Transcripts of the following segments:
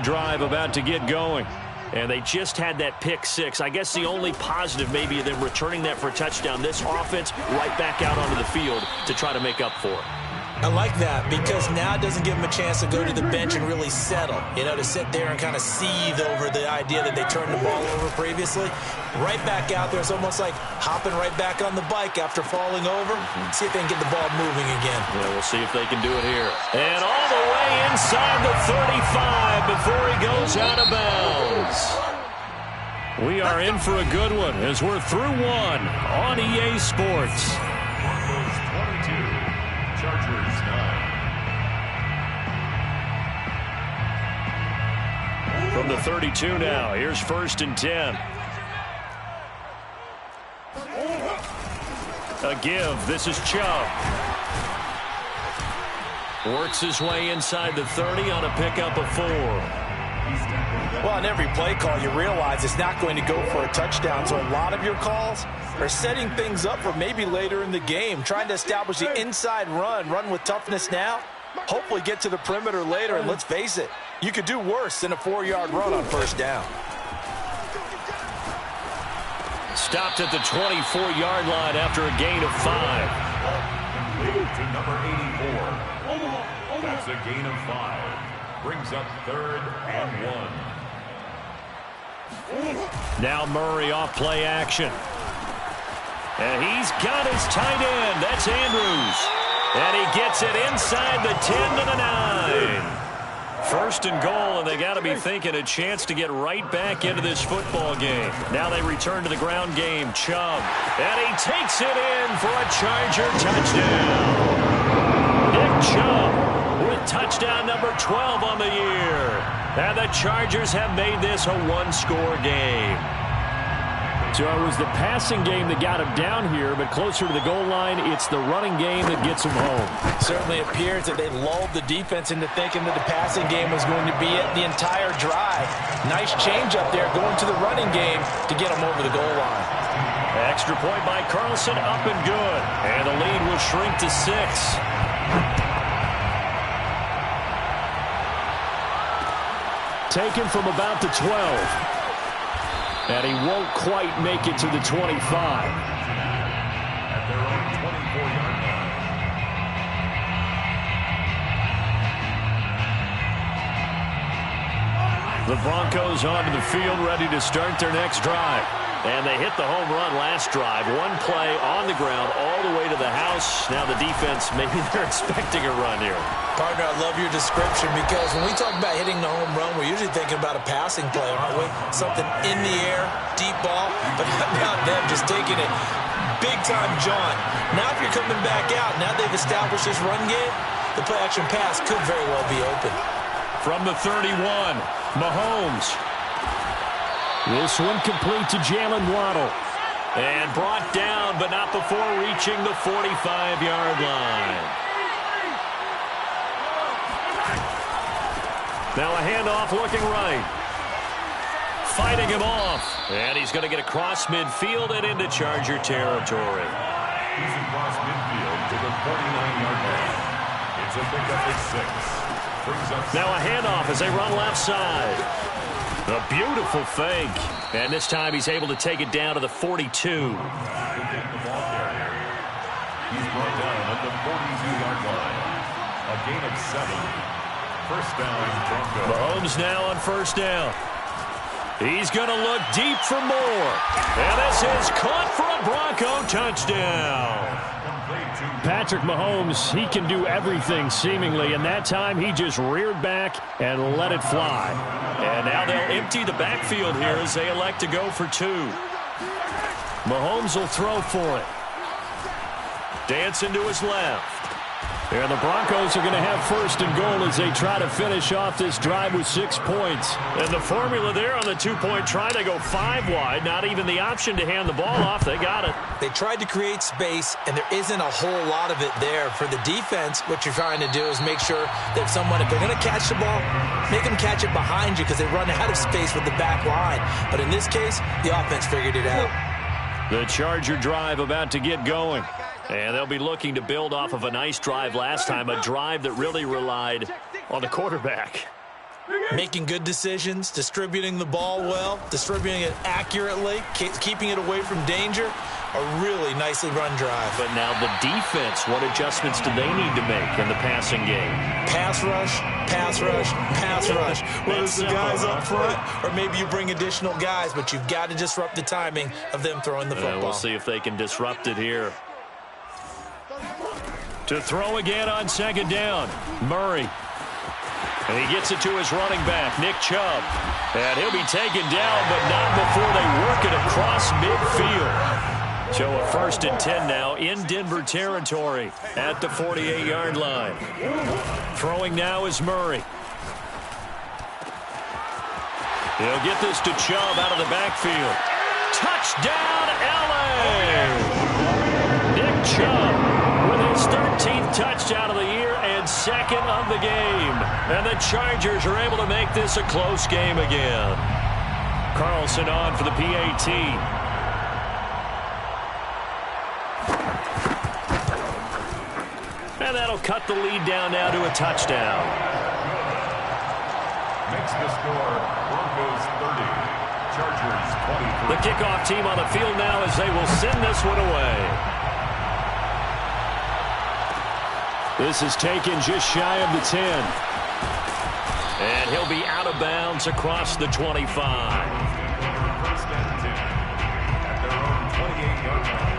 Drive about to get going. And they just had that pick six. I guess the only positive maybe of them returning that for a touchdown. This offense right back out onto the field to try to make up for it. I like that because now it doesn't give them a chance to go to the bench and really settle. You know, to sit there and kind of seethe over the idea that they turned the ball over previously. Right back out there. It's almost like hopping right back on the bike after falling over. See if they can get the ball moving again. Yeah, we'll see if they can do it here. And all the way inside the 35 before he goes out of bounds. We are in for a good one as we're through one on EA Sports. Broncos 22, Chargers 9. From the 32 now, here's 1st and 10. A give. This is Chubb. Works his way inside the 30 on a pickup of 4. Well, on every play call, you realize it's not going to go for a touchdown. So a lot of your calls are setting things up for maybe later in the game, trying to establish the inside run with toughness now, hopefully get to the perimeter later. And let's face it, you could do worse than a 4-yard run on 1st down. Stopped at the 24-yard line after a gain of 5. To number 84. That's a gain of 5. Brings up 3rd and 1. Now Murray off play action. And he's got his tight end. That's Andrews. And he gets it inside the 10 to the 9. 1st and goal, and they got to be thinking a chance to get right back into this football game. Now they return to the ground game. Chubb. And he takes it in for a Charger touchdown. Nick Chubb with touchdown number 12 on the year. And the Chargers have made this a one-score game. So it was the passing game that got him down here, but closer to the goal line, it's the running game that gets him home. Certainly appears that they lulled the defense into thinking that the passing game was going to be it the entire drive. Nice change up there going to the running game to get him over the goal line. Extra point by Carlson, up and good. And the lead will shrink to 6. Taken from about the 12. And he won't quite make it to the 25. At their own 24-yard line. The Broncos onto the field, ready to start their next drive. And they hit the home run last drive. One play on the ground all the way to the house. Now the defense, maybe they're expecting a run here. Partner, I love your description because when we talk about hitting the home run, we're usually thinking about a passing play, aren't we? Something in the air, deep ball, but how about them just taking it big-time jaunt. Now if you're coming back out, now they've established this run game, the play-action pass could very well be open. From the 31, Mahomes. This one complete to Jalen Waddle. And brought down, but not before reaching the 45-yard line. Now a handoff looking right. Fighting him off. And he's going to get across midfield and into Charger territory. He's across midfield to the 49-yard line. It's a pickup at 6. Brings up now a handoff as they run left side. A beautiful fake. And this time he's able to take it down to the 42. He's brought down at the 42-yard line. A gain of 7. 1st down, Broncos. Mahomes now on 1st down. He's going to look deep for more. And this is caught for a Bronco touchdown. Patrick Mahomes, he can do everything seemingly, and that time he just reared back and let it fly. And now they'll empty the backfield here as they elect to go for 2. Mahomes will throw for it. Dancing to his left. And the Broncos are going to have 1st and goal as they try to finish off this drive with 6 points. And the formula there on the 2-point try, they go 5 wide. Not even the option to hand the ball off. They got it. They tried to create space, and there isn't a whole lot of it there. For the defense, what you're trying to do is make sure that if they're going to catch the ball, make them catch it behind you because they run out of space with the back line. But in this case, the offense figured it out. The Charger drive about to get going. And they'll be looking to build off of a nice drive last time, a drive that really relied on the quarterback. Making good decisions, distributing the ball well, distributing it accurately, keeping it away from danger. A really nicely run drive. But now the defense, what adjustments do they need to make in the passing game? Pass rush, pass rush, pass rush. Whether it's the guys up front or maybe you bring additional guys, but you've got to disrupt the timing of them throwing the football. We'll see if they can disrupt it here. To throw again on second down, Murray. And he gets it to his running back, Nick Chubb. And he'll be taken down, but not before they work it across midfield. So a 1st and 10 now in Denver territory at the 48-yard line. Throwing now is Murray. He'll get this to Chubb out of the backfield. Touchdown, L.A. Nick Chubb with his 13th touchdown of the year and 2nd of the game. And the Chargers are able to make this a close game again. Carlson on for the PAT. And that'll cut the lead down now to a touchdown. Makes the score Broncos 30, Chargers 23. The kickoff team on the field now as they will send this one away. This is taken just shy of the 10. And he'll be out of bounds across the 25. 1st and 10 at their own 28-yard line.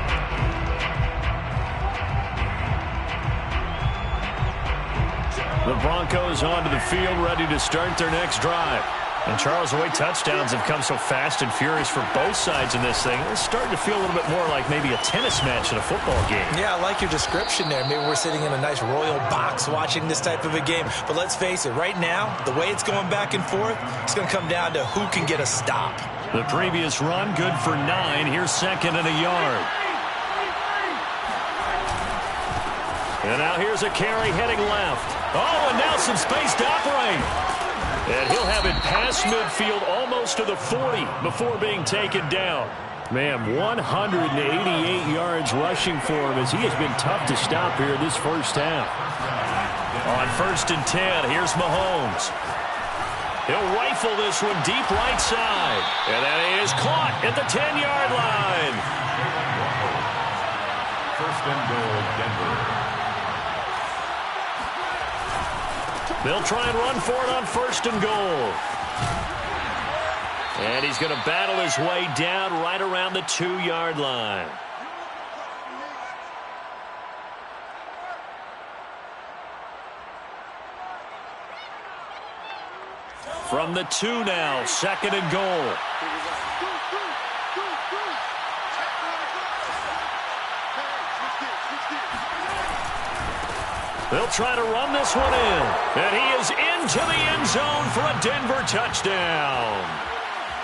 The Broncos onto the field, ready to start their next drive. And Charles, the way touchdowns have come so fast and furious for both sides in this thing, it's starting to feel a little bit more like maybe a tennis match in a football game. Yeah, I like your description there. Maybe we're sitting in a nice royal box watching this type of a game. But let's face it, right now, the way it's going back and forth, it's going to come down to who can get a stop. The previous run, good for 9. Here's 2nd and a yard. And now here's a carry heading left. Oh, and now some space to operate. And he'll have it past midfield almost to the 40 before being taken down. Man, 188 yards rushing for him as he has been tough to stop here this first half. On 1st and 10, here's Mahomes. He'll rifle this one deep right side. And that is caught at the 10-yard line. 1st and goal, Denver. They'll try and run for it on 1st and goal. And he's going to battle his way down right around the 2-yard line. From the 2 now, 2nd and goal. They'll try to run this one in. And he is into the end zone for a Denver touchdown.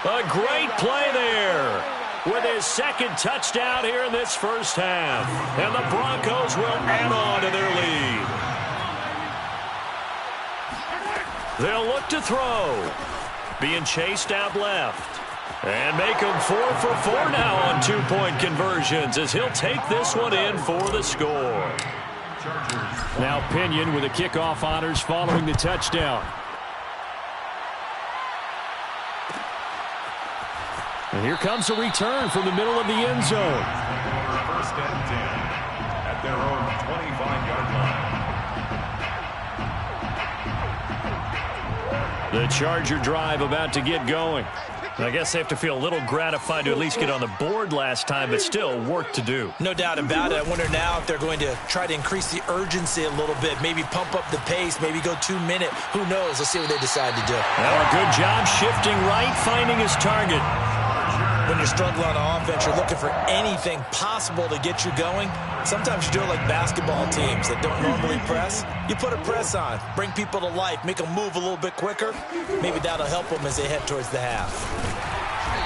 A great play there with his 2nd touchdown here in this first half. And the Broncos will add on to their lead. They'll look to throw. Being chased out left. And make him 4 for 4 now on 2-point conversions as he'll take this one in for the score. Now Pinion with the kickoff honors following the touchdown. And here comes a return from the middle of the end zone. 1st and 10 at their own 25-yard line. The Charger drive about to get going. I guess they have to feel a little gratified to at least get on the board last time, but still work to do. No doubt about it. I wonder now if they're going to try to increase the urgency a little bit, maybe pump up the pace, maybe go 2-minute. Who knows? Let's see what they decide to do. Now a good job shifting right, finding his target. When you're struggling on offense, you're looking for anything possible to get you going. Sometimes you do it like basketball teams that don't normally press. You put a press on, bring people to life, make them move a little bit quicker. Maybe that'll help them as they head towards the half.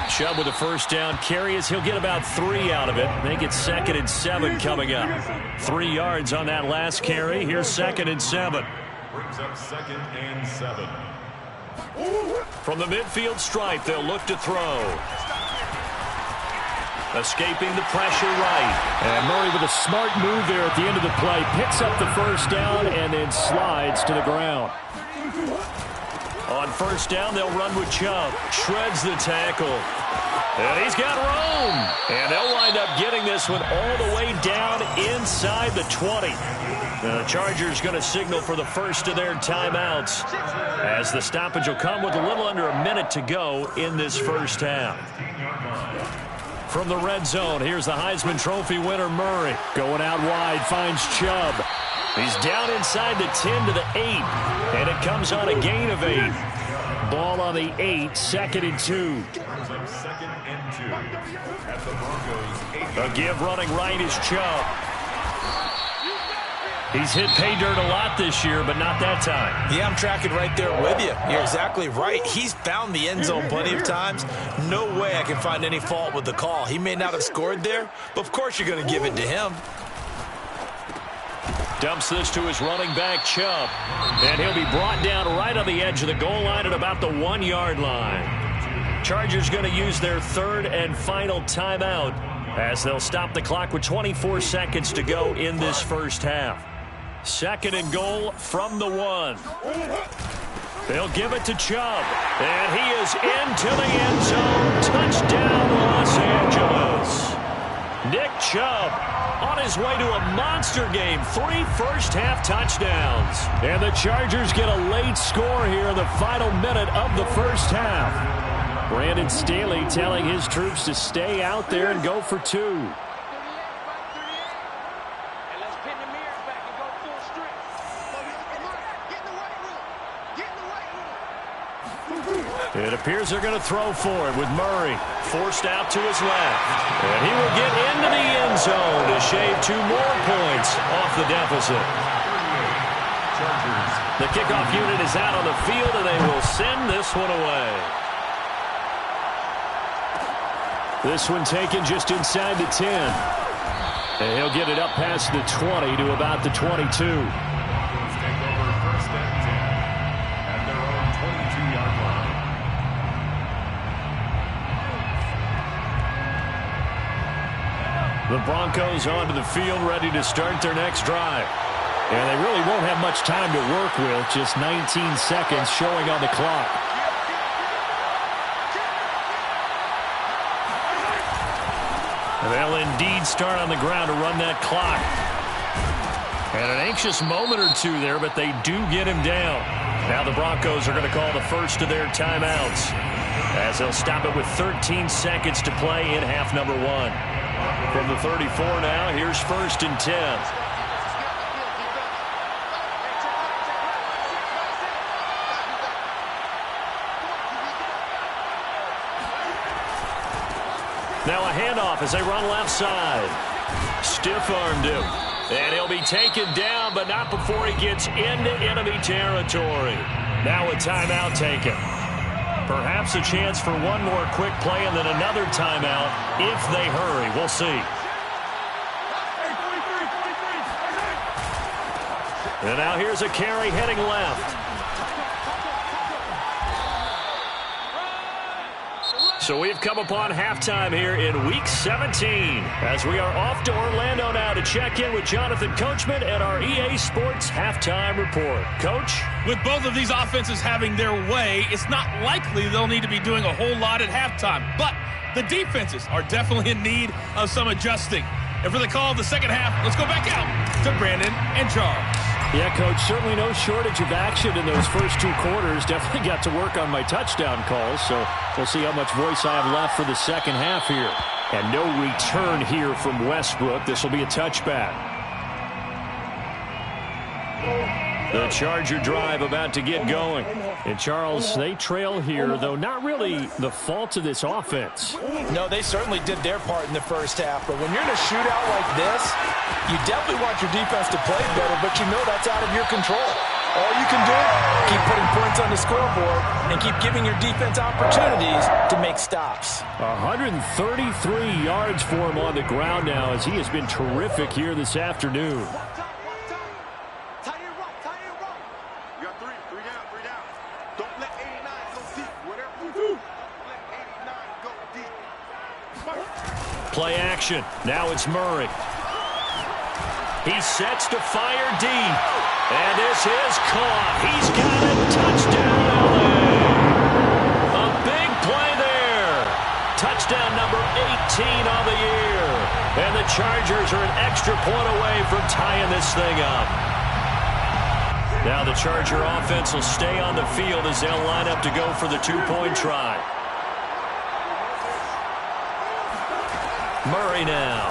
Chubb with a 1st down carry as he'll get about 3 out of it. Make it 2nd and 7 coming up. 3 yards on that last carry. Here's 2nd and 7. Brings up 2nd and 7. From the midfield stripe, they'll look to throw. Escaping the pressure right. And Murray with a smart move there at the end of the play. Picks up the 1st down and then slides to the ground. On first down, they'll run with Chubb. Shreds the tackle. And he's got room. And they'll wind up getting this one all the way down inside the 20. The Chargers going to signal for the first of their timeouts, as the stoppage will come with a little under a minute to go in this first half. From the red zone, here's the Heisman Trophy winner Murray. Going out wide, finds Chubb. He's down inside the 10 to the 8, and it comes on a gain of 8. Ball on the 8, 2nd and 2. A give running right is Chubb. He's hit pay dirt a lot this year, but not that time. Yeah, I'm tracking right there with you. You're exactly right. He's found the end zone plenty of times. No way I can find any fault with the call. He may not have scored there, but of course you're going to give it to him. Dumps this to his running back, Chubb. And he'll be brought down right on the edge of the goal line at about the 1-yard line. Chargers going to use their third and final timeout, as they'll stop the clock with 24 seconds to go in this first half. 2nd and goal from the 1. They'll give it to Chubb. And he is into the end zone. Touchdown, Los Angeles. Nick Chubb on his way to a monster game. 3 first-half touchdowns. And the Chargers get a late score here in the final minute of the first half. Brandon Staley telling his troops to stay out there and go for 2. It appears they're going to throw for it with Murray forced out to his left. And he will get into the end zone to shave 2 more points off the deficit. The kickoff unit is out on the field, and they will send this one away. This one taken just inside the 10. And he'll get it up past the 20 to about the 22. The Broncos onto the field, ready to start their next drive. And they really won't have much time to work with, just 19 seconds showing on the clock. And they'll indeed start on the ground to run that clock. And an anxious moment or two there, but they do get him down. Now the Broncos are going to call the first of their timeouts, as they'll stop it with 13 seconds to play in half number 1. From the 34 now, here's 1st and 10. Now a handoff as they run left side. Stiff-armed him. And he'll be taken down, but not before he gets into enemy territory. Now a timeout taken. Perhaps a chance for one more quick play and then another timeout if they hurry. We'll see. And now here's a carry heading left. So we've come upon halftime here in Week 17, as we are off to Orlando now to check in with Jonathan Coachman and our EA Sports Halftime Report. Coach? With both of these offenses having their way, it's not likely they'll need to be doing a whole lot at halftime. But the defenses are definitely in need of some adjusting. And for the call of the second half, let's go back out to Brandon and Charles. Yeah, Coach, certainly no shortage of action in those first 2 quarters. Definitely got to work on my touchdown calls, so we'll see how much voice I have left for the second half here. And no return here from Westbrook. This will be a touchback. The Charger drive about to get going. And, Charles, they trail here, though not really the fault of this offense. No, they certainly did their part in the first half. But when you're in a shootout like this, you definitely want your defense to play better, but you know that's out of your control. All you can do, keep putting points on the scoreboard and keep giving your defense opportunities to make stops. 133 yards for him on the ground now, as he has been terrific here this afternoon. Play action. Now it's Murray. He sets to fire deep. And this is caught. He's got it. Touchdown, LA. Chargers are an extra point away from tying this thing up. Now the Charger offense will stay on the field as they'll line up to go for the two-point try. Murray now.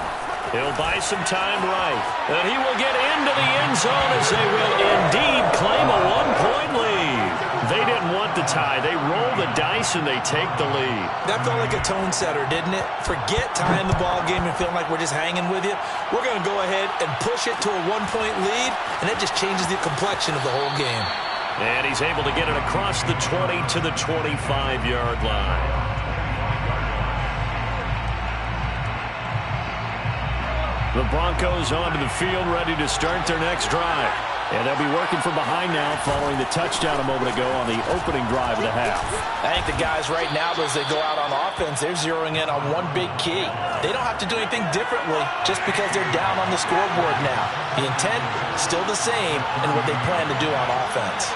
He'll buy some time right. And he will get into the end zone as they will indeed claim a one-point lead. They didn't want the tie. They roll the dice and they take the lead. That felt like a tone setter, didn't it? Forget tying the ball game and feeling like we're just hanging with you. We're going to go ahead and push it to a one-point lead, and it just changes the complexion of the whole game. And he's able to get it across the 20 to the 25-yard line. The Broncos onto the field, ready to start their next drive. And they'll be working from behind now following the touchdown a moment ago on the opening drive of the half. I think the guys right now, as they go out on offense, they're zeroing in on one big key. They don't have to do anything differently just because they're down on the scoreboard now. The intent, still the same in what they plan to do on offense.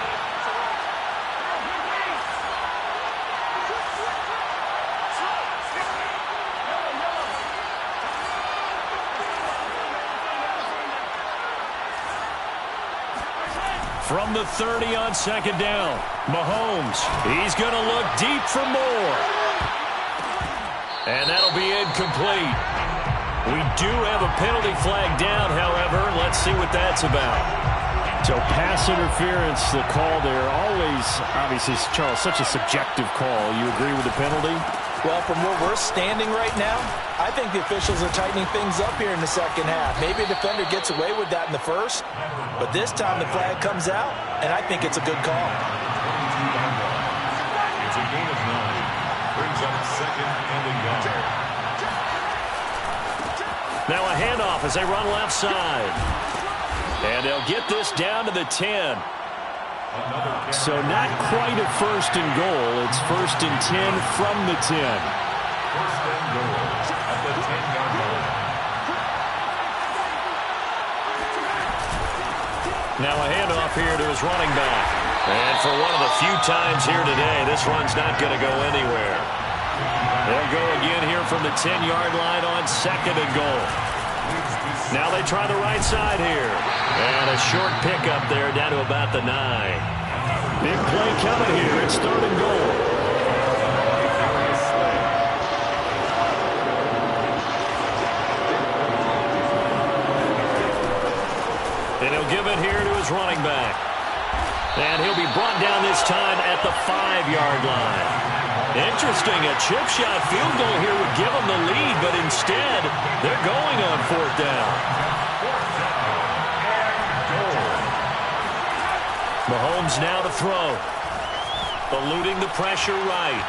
From the 30 on second down, Mahomes, he's going to look deep for more. And that'll be incomplete. We do have a penalty flag down, however. Let's see what that's about. So pass interference, the call there. Always, obviously, Charles, such a subjective call. You agree with the penalty? Well, from where we're standing right now, I think the officials are tightening things up here in the second half. Maybe a defender gets away with that in the first, but this time the flag comes out, and I think it's a good call. It's a gain of 9. Brings up second and a yard. Now a handoff as they run left side. And they'll get this down to the 10. So not quite a first and goal. It's first and 10 from the 10. First and goal at the 10-yard line. Now a handoff here to his running back. And for one of the few times here today, this run's not going to go anywhere. They'll go again here from the 10-yard line on second and goal. Now they try the right side here. And a short pickup there down to about the 9. Big play coming here. It's third and goal. And he'll give it here to his running back. And he'll be brought down this time at the 5-yard line. Interesting, a chip shot field goal here would give them the lead, but instead, they're going on fourth down. Mahomes now to throw. Eluding the pressure right.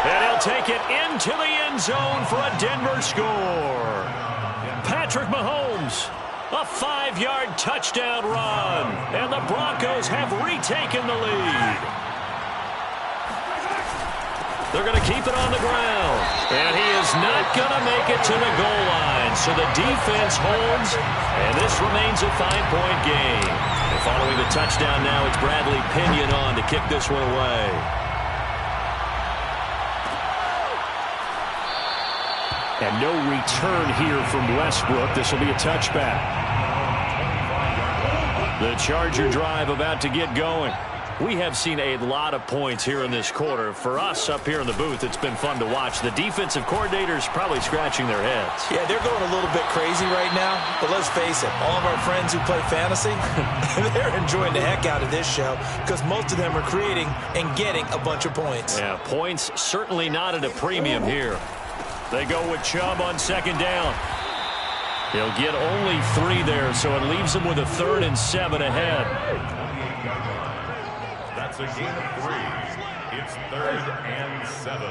And he'll take it into the end zone for a Denver score. Patrick Mahomes, a 5-yard touchdown run. And the Broncos have retaken the lead. They're going to keep it on the ground. And he is not going to make it to the goal line. So the defense holds, and this remains a 5-point game. And following the touchdown now, it's Bradley Pinion on to kick this one away. And no return here from Westbrook. This will be a touchback. The Charger drive about to get going. We have seen a lot of points here in this quarter. For us up here in the booth, it's been fun to watch. The defensive coordinators probably scratching their heads. Yeah, they're going a little bit crazy right now. But let's face it, all of our friends who play fantasy, they're enjoying the heck out of this show because most of them are creating and getting a bunch of points. Yeah, points certainly not at a premium here. They go with Chubb on second down. He'll get only 3 there, so it leaves him with a 3rd and 7 ahead. That's a gain of 3. It's 3rd and 7.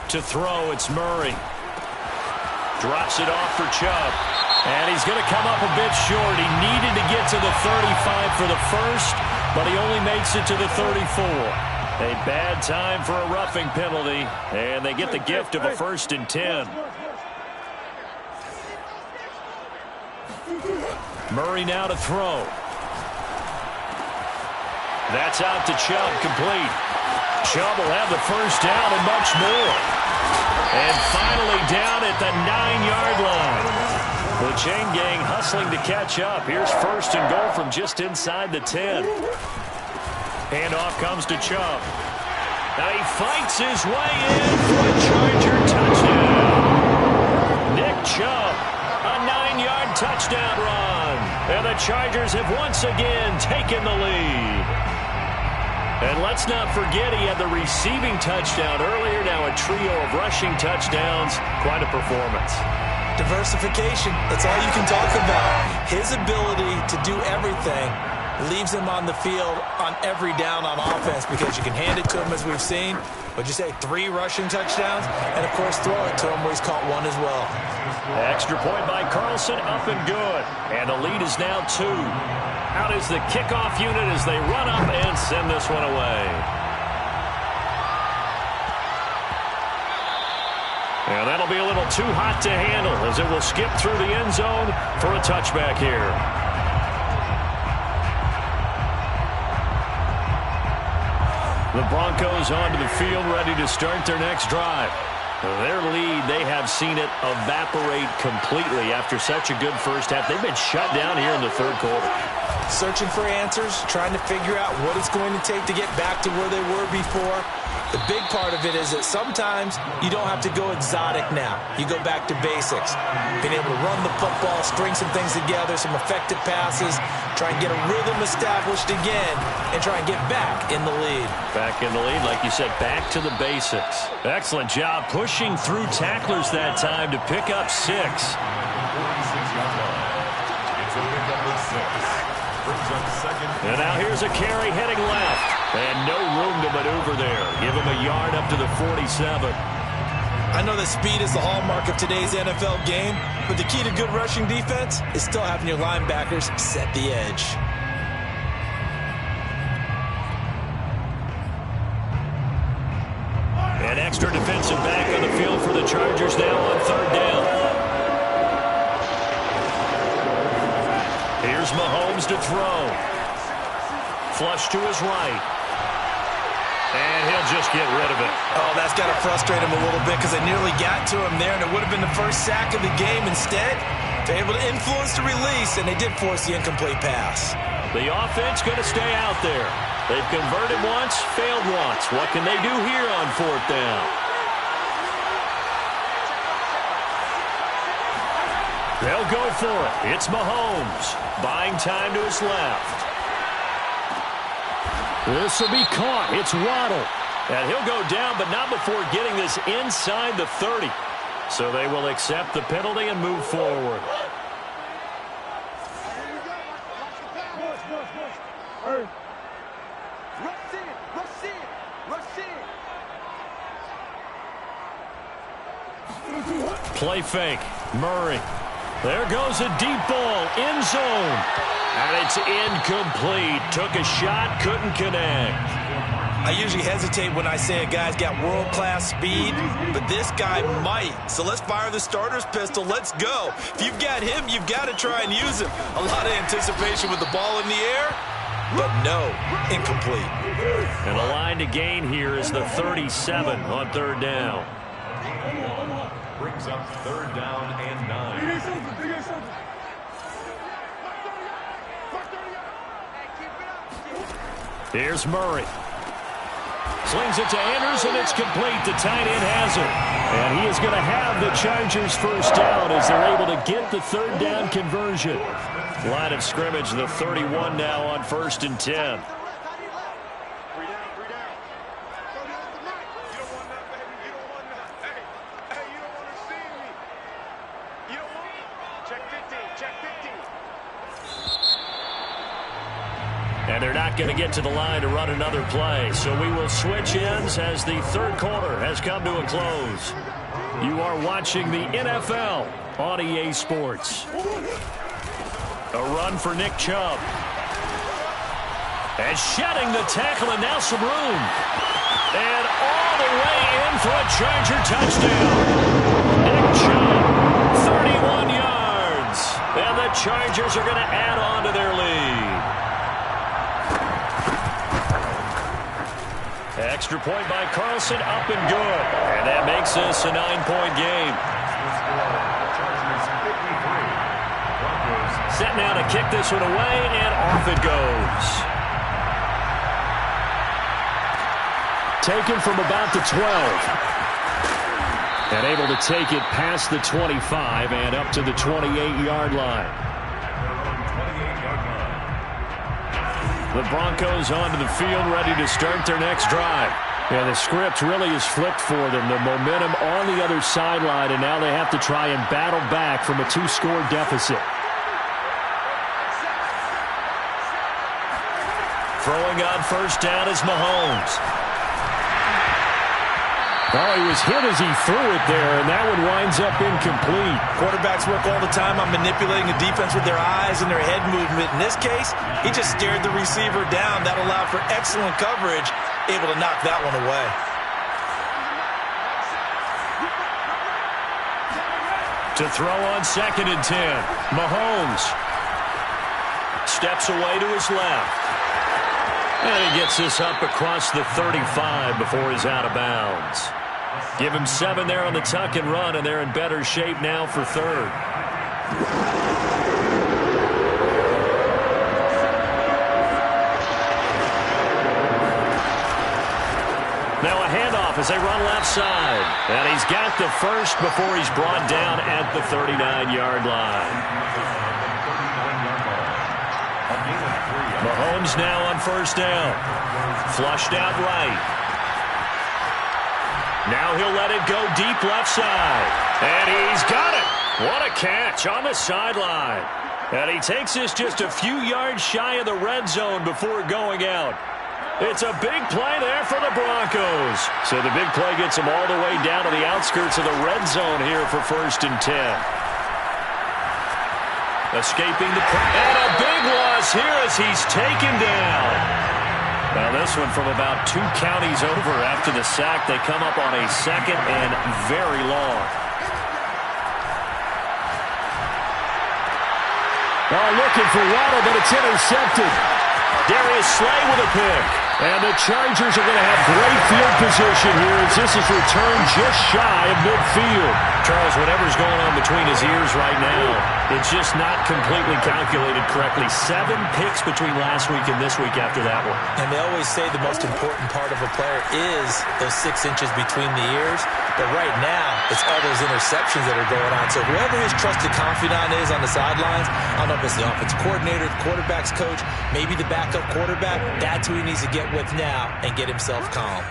To throw, it's Murray. Drops it off for Chubb. And he's going to come up a bit short. He needed to get to the 35 for the first, but he only makes it to the 34. A bad time for a roughing penalty, and they get the gift of a 1st and 10. Murray now to throw. That's out to Chubb, complete. Chubb will have the first down and much more. And finally down at the 9-yard line. The chain gang hustling to catch up. Here's first and goal from just inside the 10. Handoff comes to Chubb. Now he fights his way in for a Charger touchdown. Nick Chubb, a 9-yard touchdown run. And the Chargers have once again taken the lead. And let's not forget he had the receiving touchdown earlier. Now a trio of rushing touchdowns. Quite a performance. Diversification, that's all you can talk about. His ability to do everything leaves him on the field on every down on offense because you can hand it to him as we've seen. What'd you say, 3 rushing touchdowns? And, of course, throw it to him where he's caught 1 as well. Extra point by Carlson, up and good. And the lead is now 2. Out is the kickoff unit as they run up and send this one away. And that'll be a little too hot to handle as it will skip through the end zone for a touchback here. The Broncos onto the field, ready to start their next drive. Their lead, they have seen it evaporate completely after such a good first half. They've been shut down here in the third quarter. Searching for answers, trying to figure out what it's going to take to get back to where they were before. The big part of it is that sometimes you don't have to go exotic now. You go back to basics. Being able to run the football, string some things together, some effective passes, try and get a rhythm established again, and try and get back in the lead. Back in the lead, like you said, back to the basics. Excellent job pushing through tacklers that time to pick up 6. It's a pickup of 6. Brings up second. And now here's a carry heading left. And no room to maneuver there. Give him a yard up to the 47. I know that speed is the hallmark of today's NFL game, but the key to good rushing defense is still having your linebackers set the edge. An extra defensive back on the field for the Chargers now on third down. Here's Mahomes to throw. Flush to his right. And he'll just get rid of it. Oh, that's got to frustrate him a little bit because they nearly got to him there, and it would have been the first sack of the game. Instead, they're able to influence the release, and they did force the incomplete pass. The offense going to stay out there. They've converted once, failed once. What can they do here on fourth down? They'll go for it. It's Mahomes. Buying time to his left. This will be caught. It's Waddle. And he'll go down, but not before getting this inside the 30. So they will accept the penalty and move forward. Play fake. Murray. There goes a deep ball. End zone. And it's incomplete. Took a shot, couldn't connect. I usually hesitate when I say a guy's got world-class speed, but this guy might. So let's fire the starter's pistol. Let's go. If you've got him, you've got to try and use him. A lot of anticipation with the ball in the air, but no, incomplete. And the line to gain here is the 37 on third down. Brings up third down and 9. Here's Murray. Slings it to Andrews, and it's complete. The tight end has it. And he is going to have the Chargers first down as they're able to get the third down conversion. Line of scrimmage, the 31 now on 1st and 10. And they're not going to get to the line to run another play. So we will switch ends as the third quarter has come to a close. You are watching the NFL on EA Sports. A run for Nick Chubb. And shedding the tackle, and now some room. And all the way in for a Charger touchdown. Nick Chubb, 31 yards. And the Chargers are going to add on to their lead. Extra point by Carlson, up and good. And that makes this a 9-point game. Set now to kick this one away, and off it goes. Taken from about the 12. And able to take it past the 25 and up to the 28-yard line. The Broncos onto the field, ready to start their next drive. And the script really is flipped for them. The momentum on the other sideline, and now they have to try and battle back from a 2-score deficit. Throwing on first down is Mahomes. Oh, he was hit as he threw it there, and that one winds up incomplete. Quarterbacks work all the time on manipulating the defense with their eyes and their head movement. In this case, he just stared the receiver down. That allowed for excellent coverage, able to knock that one away. To throw on 2nd and 10. Mahomes steps away to his left. And he gets this up across the 35 before he's out of bounds. Give him 7 there on the tuck and run, and they're in better shape now for 3rd. Now a handoff as they run left side. And he's got the first before he's brought down at the 39-yard line. Mahomes now on first down. Flushed out right. Now he'll let it go deep left side. And he's got it. What a catch on the sideline. And he takes this just a few yards shy of the red zone before going out. It's a big play there for the Broncos. So the big play gets them all the way down to the outskirts of the red zone here for 1st and 10. Escaping the and a big loss here as he's taken down. Now this one from about 2 counties over after the sack. They come up on a 2nd and very long. Oh, looking for Waddle, but it's intercepted. Darius Slay with a pick. And the Chargers are going to have great field position here as this is returned just shy of midfield. Charles, whatever's going on between his ears right now, it's just not completely calculated correctly. 7 picks between last week and this week after that one. And they always say the most important part of a player is those 6 inches between the ears. But right now, it's all those interceptions that are going on. So whoever his trusted confidant is on the sidelines, I don't know if it's the offensive coordinator, the quarterback's coach, maybe the backup quarterback, that's who he needs to get with now and get himself calm.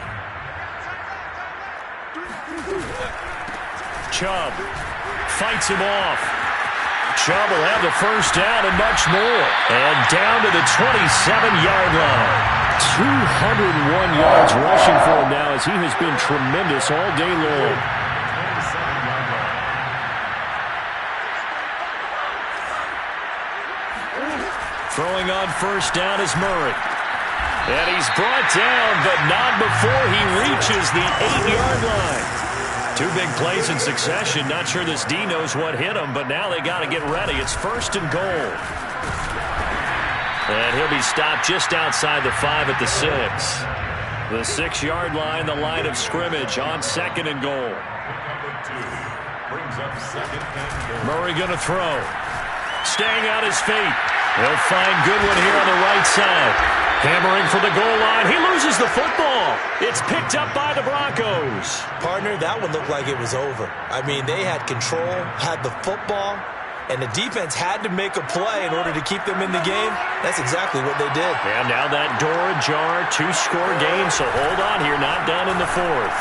Chubb fights him off. Chubb will have the first down and much more. And down to the 27-yard line. 201 yards rushing for him now as he has been tremendous all day long. Throwing on first down is Murray. And he's brought down, but not before he reaches the 8-yard line. 2 big plays in succession. Not sure this D knows what hit him, but now they got to get ready. It's 1st and goal. And he'll be stopped just outside the 5 at the 6. The 6-yard line, the line of scrimmage on 2nd and goal. Murray going to throw. Staying on his feet. He'll find Goodwin here on the right side. Hammering for the goal line. He loses the football. It's picked up by the Broncos. Partner, that one looked like it was over. I mean, they had control, had the football, and the defense had to make a play in order to keep them in the game. That's exactly what they did. And now that door ajar, 2-score game, so hold on here, not done in the 4th.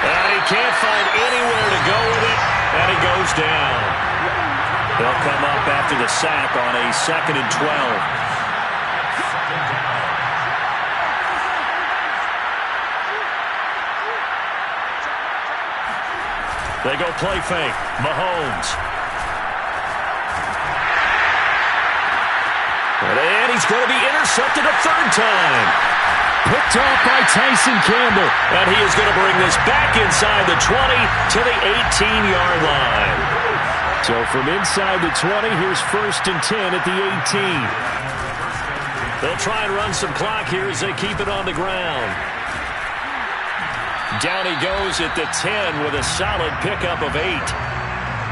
And he can't find anywhere to go with it, and he goes down. They'll come up after the sack on a 2nd and 12. They go play fake. Mahomes. And he's going to be intercepted a 3rd time. Picked off by Tyson Campbell. And he is going to bring this back inside the 20 to the 18-yard line. So from inside the 20, here's 1st and 10 at the 18. They'll try and run some clock here as they keep it on the ground. Down he goes at the 10 with a solid pickup of 8.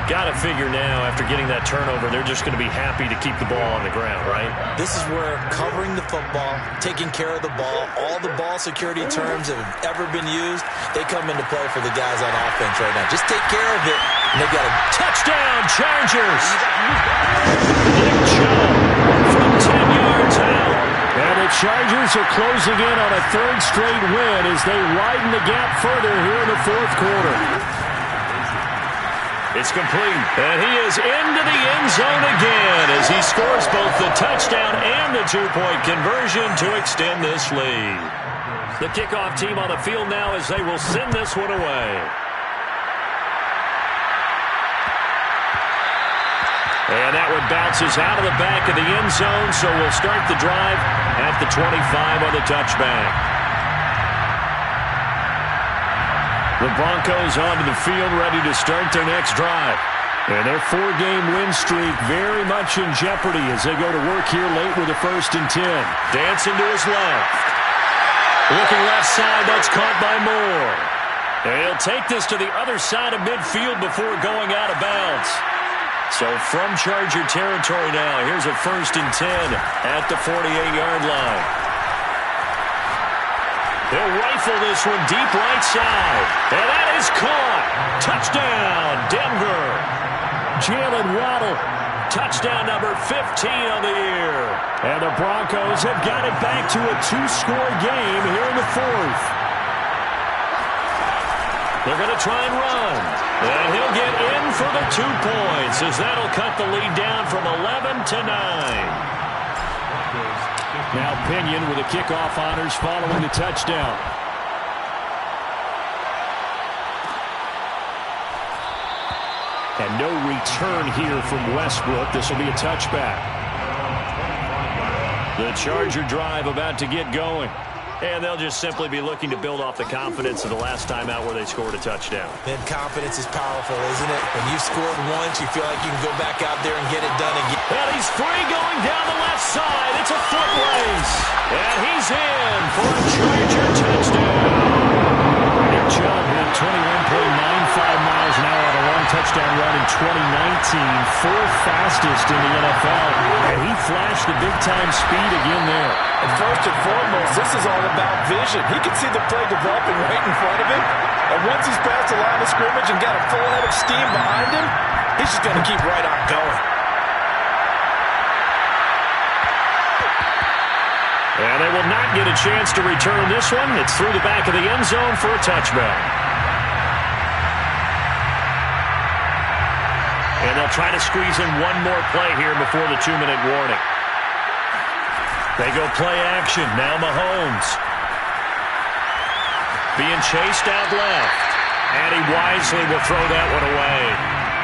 Got to figure now, after getting that turnover, they're just going to be happy to keep the ball on the ground, right? This is where covering the football, taking care of the ball, all the ball security terms that have ever been used, they come into play for the guys on offense right now. Just take care of it, and they've got a touchdown, Chargers! Nick Chubb from 10 yards out. And the Chargers are closing in on a third straight win as they widen the gap further here in the fourth quarter. It's complete, and he is into the end zone again as he scores both the touchdown and the two-point conversion to extend this lead. The kickoff team on the field now as they will send this one away. And that one bounces out of the back of the end zone, so we'll start the drive at the 25 on the touchback. The Broncos onto the field, ready to start their next drive. And their 4-game win streak very much in jeopardy as they go to work here late with a 1st and 10. Dancing to his left. Looking left side, that's caught by Moore. And he'll take this to the other side of midfield before going out of bounds. So from Charger territory now, here's a 1st and 10 at the 48-yard line. He'll rifle this one deep right side. And that is caught. Touchdown, Denver. Jalen Waddle, touchdown number 15 on the year. And the Broncos have got it back to a 2-score game here in the 4th. They're going to try and run. And he'll get in for the 2 points as that'll cut the lead down from 11 to 9. Now Pinion with the kickoff honors following the touchdown. And no return here from Westbrook. This will be a touchback. The Charger drive about to get going. And they'll just simply be looking to build off the confidence of the last time out where they scored a touchdown. Man, confidence is powerful, isn't it? When you've scored once, you feel like you can go back out there and get it done again. And he's free going down the left side. It's a foot race. And he's in for a Charger touchdown. Nick Chubb hit 21.95 miles an hour on a long touchdown run in 2019. 4th fastest in the NFL. And he flashed the big-time speed again there. And first and foremost, this is all about vision. He can see the play developing right in front of him. And once he's past the line of scrimmage and got a full head of steam behind him, he's just going to keep right on going. And they will not get a chance to return this one. It's through the back of the end zone for a touchback. And they'll try to squeeze in one more play here before the 2-minute warning. They go play action. Now Mahomes. Being chased out left. And he wisely will throw that one away.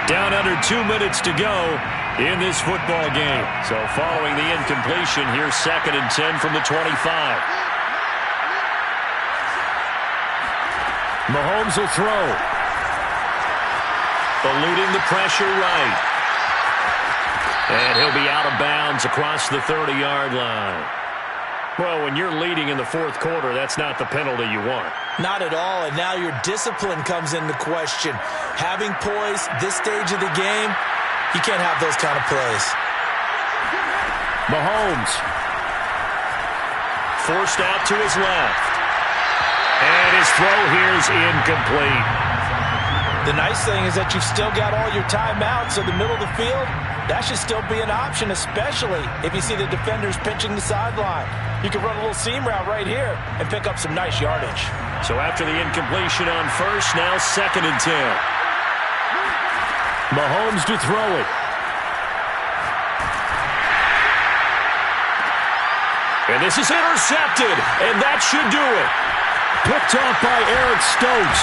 Down under 2 minutes to go in this football game. So following the incompletion, here's 2nd and 10 from the 25. Mahomes will throw. Eluding the pressure right. And he'll be out of bounds across the 30-yard line. Well, when you're leading in the 4th quarter, that's not the penalty you want. Not at all, and now your discipline comes into question. Having poise this stage of the game, you can't have those kind of plays. Mahomes. Forced out to his left. And his throw here is incomplete. The nice thing is that you've still got all your timeouts, so the middle of the field, that should still be an option, especially if you see the defenders pinching the sideline. You can run a little seam route right here and pick up some nice yardage. So after the incompletion on first, now 2nd and 10. Mahomes to throw it. And this is intercepted, and that should do it. Picked off by Eric Stokes.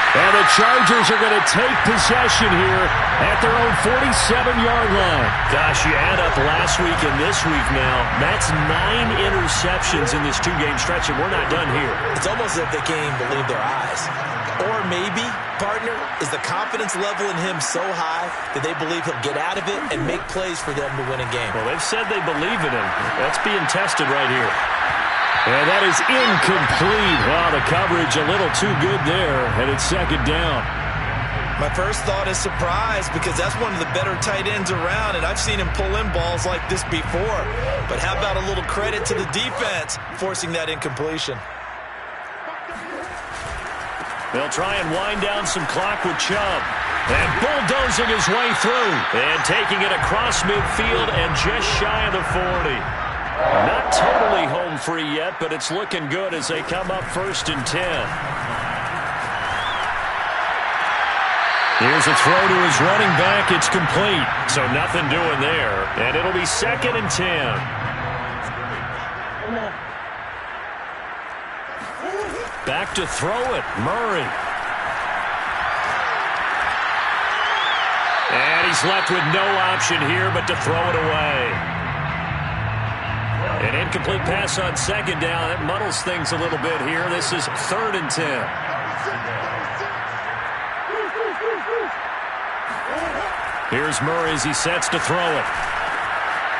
And the Chargers are going to take possession here at their own 47-yard line. Gosh, you add up last week and this week now, that's 9 interceptions in this 2-game stretch, and we're not done here. It's almost as if they can't even believe their eyes. Or maybe, partner, is the confidence level in him so high that they believe he'll get out of it and make plays for them to win a game. Well, they've said they believe in him. That's being tested right here. And that is incomplete. Wow, the coverage a little too good there, and it's second down. My first thought is surprise because that's one of the better tight ends around, and I've seen him pull in balls like this before. But how about a little credit to the defense forcing that incompletion? They'll try and wind down some clock with Chubb. And bulldozing his way through. And taking it across midfield and just shy of the 40. Not totally home free yet, but it's looking good as they come up 1st and 10. Here's a throw to his running back. It's complete. So nothing doing there. And it'll be 2nd and 10. Back to throw it. Murray. And he's left with no option here but to throw it away. An incomplete pass on 2nd down. That muddles things a little bit here. This is 3rd and 10. Here's Murray as he sets to throw it.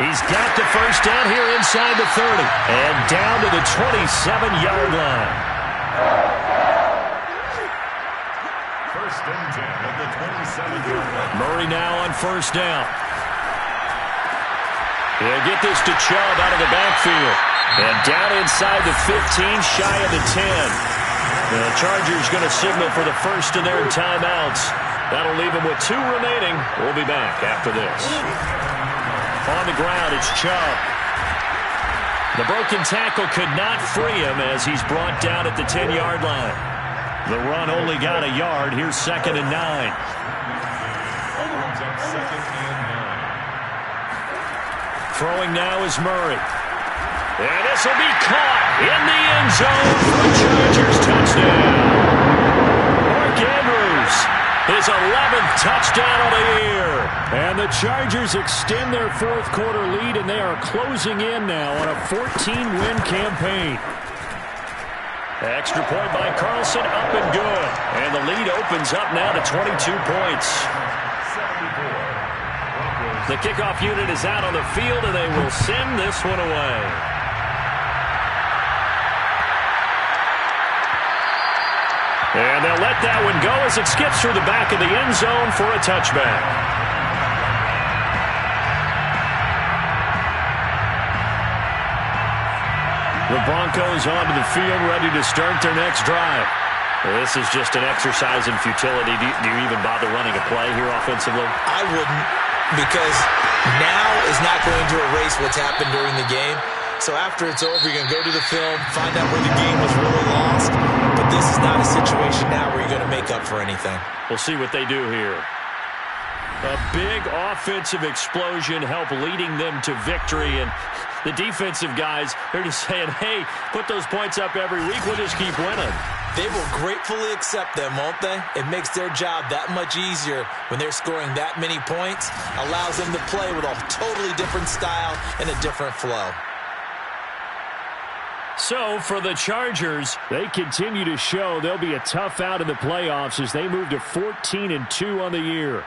He's got the first down here inside the 30. And down to the 27-yard line. 1st and 10 at the 27-yard line. Murray now on 1st down. He'll get this to Chubb out of the backfield. And down inside the 15, shy of the 10. The Chargers going to signal for the first of their timeouts. That'll leave him with 2 remaining. We'll be back after this. On the ground, it's Chubb. The broken tackle could not free him as he's brought down at the 10-yard line. The run only got a yard. Here's 2nd and 9. Brings up 2nd and 9. Throwing now is Murray. And this will be caught in the end zone for a Chargers touchdown. Mark Andrews, his 11th touchdown of the year. And the Chargers extend their 4th quarter lead, and they are closing in now on a 14-win campaign. Extra point by Carlson, up and good. And the lead opens up now to 22 points. 74. The kickoff unit is out on the field, and they will send this one away. And they'll let that one go as it skips through the back of the end zone for a touchback. The Broncos onto the field, ready to start their next drive. This is just an exercise in futility. Do you even bother running a play here offensively? I wouldn't, because now is not going to erase what's happened during the game. So after it's over, you're going to go to the film, find out where the game was really lost. But this is not a situation now where you're going to make up for anything. We'll see what they do here. A big offensive explosion helped leading them to victory. And the defensive guys, they're just saying, hey, put those points up every week. We'll just keep winning. They will gratefully accept them, won't they? It makes their job that much easier when they're scoring that many points. Allows them to play with a totally different style and a different flow. So, for the Chargers, they continue to show they'll be a tough out in the playoffs as they move to 14-2 on the year.